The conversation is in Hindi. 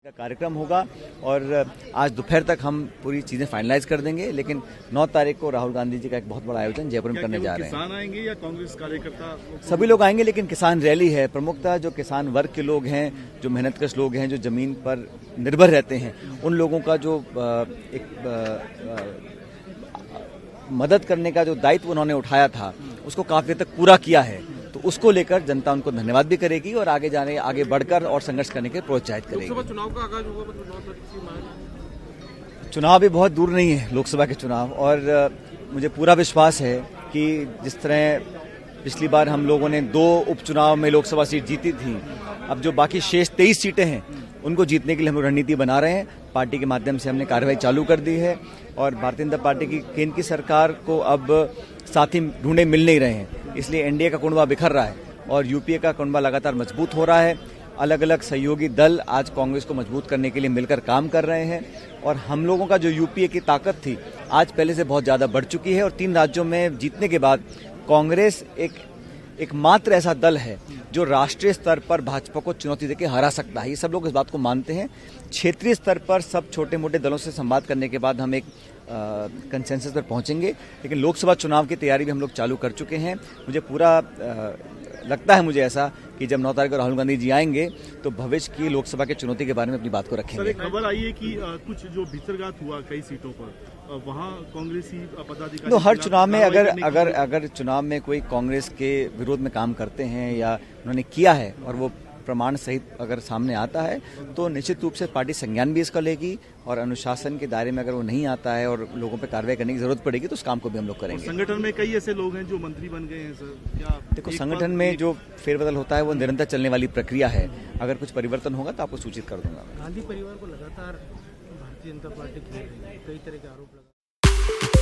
कार्यक्रम होगा और आज दोपहर तक हम पूरी चीजें फाइनलाइज कर देंगे, लेकिन 9 तारीख को राहुल गांधी जी का एक बहुत बड़ा आयोजन जयपुर में करने जा रहे हैं। किसान आएंगे या कांग्रेस कार्यकर्ता? सभी लोग आएंगे, लेकिन किसान रैली है। प्रमुखतः जो किसान वर्ग के लोग हैं, जो मेहनतकश लोग हैं, जो जमीन पर निर्भर रहते हैं, उन लोगों का जो मदद करने का जो दायित्व उन्होंने उठाया था, उसको काफी हद तक पूरा किया है। तो उसको लेकर जनता उनको धन्यवाद भी करेगी और आगे बढ़कर और संघर्ष करने के लिए प्रोत्साहित करेगी। लोकसभा चुनाव का आगाज होगा, चुनाव भी बहुत दूर नहीं है, लोकसभा के चुनाव, और मुझे पूरा विश्वास है कि जिस तरह पिछली बार हम लोगों ने 2 उपचुनाव में लोकसभा सीट जीती थी, अब जो बाकी शेष 23 सीटें हैं उनको जीतने के लिए हम लोग रणनीति बना रहे हैं। पार्टी के माध्यम से हमने कार्रवाई चालू कर दी है और भारतीय जनता पार्टी की केंद्र की सरकार को अब साथी ढूंढे मिल नहीं रहे हैं, इसलिए एनडीए का कुंडवा बिखर रहा है और यूपीए का कुंडवा लगातार मजबूत हो रहा है। अलग अलग सहयोगी दल आज कांग्रेस को मजबूत करने के लिए मिलकर काम कर रहे हैं और हम लोगों का जो यूपीए की ताकत थी आज पहले से बहुत ज्यादा बढ़ चुकी है और 3 राज्यों में जीतने के बाद कांग्रेस एक मात्र ऐसा दल है जो राष्ट्रीय स्तर पर भाजपा को चुनौती देकर हरा सकता है। ये सब लोग इस बात को मानते हैं। क्षेत्रीय स्तर पर सब छोटे मोटे दलों से संवाद करने के बाद हम एक कंसेंसस पर पहुंचेंगे, लेकिन लोकसभा चुनाव की तैयारी भी हम लोग चालू कर चुके हैं। मुझे पूरा लगता है मुझे ऐसा कि जब 9 तारीख को राहुल गांधी जी आएंगे तो भविष्य की लोकसभा की चुनौती के बारे में अपनी बात को रखेंगे। सर, एक खबर आई है कि कुछ जो भीतरघात हुआ कई सीटों पर, वहां कांग्रेसी पदाधिकारी हर चुनाव में अगर चुनाव में कोई कांग्रेस के विरोध में काम करते हैं या उन्होंने किया है और वो प्रमाण सहित अगर सामने आता है तो निश्चित रूप से पार्टी संज्ञान भी इसका लेगी और अनुशासन के दायरे में अगर वो नहीं आता है और लोगों पर कार्रवाई करने की जरूरत पड़ेगी तो उस काम को भी हम लोग करेंगे। संगठन में कई ऐसे लोग हैं जो मंत्री बन गए हैं सर, क्या देखो संगठन में जो फेरबदल होता है वो निरंतर चलने वाली प्रक्रिया है। अगर कुछ परिवर्तन होगा तो आपको सूचित कर दूंगा। गांधी परिवार को लगातार भारतीय जनता पार्टी कई तरह के आरोप लगा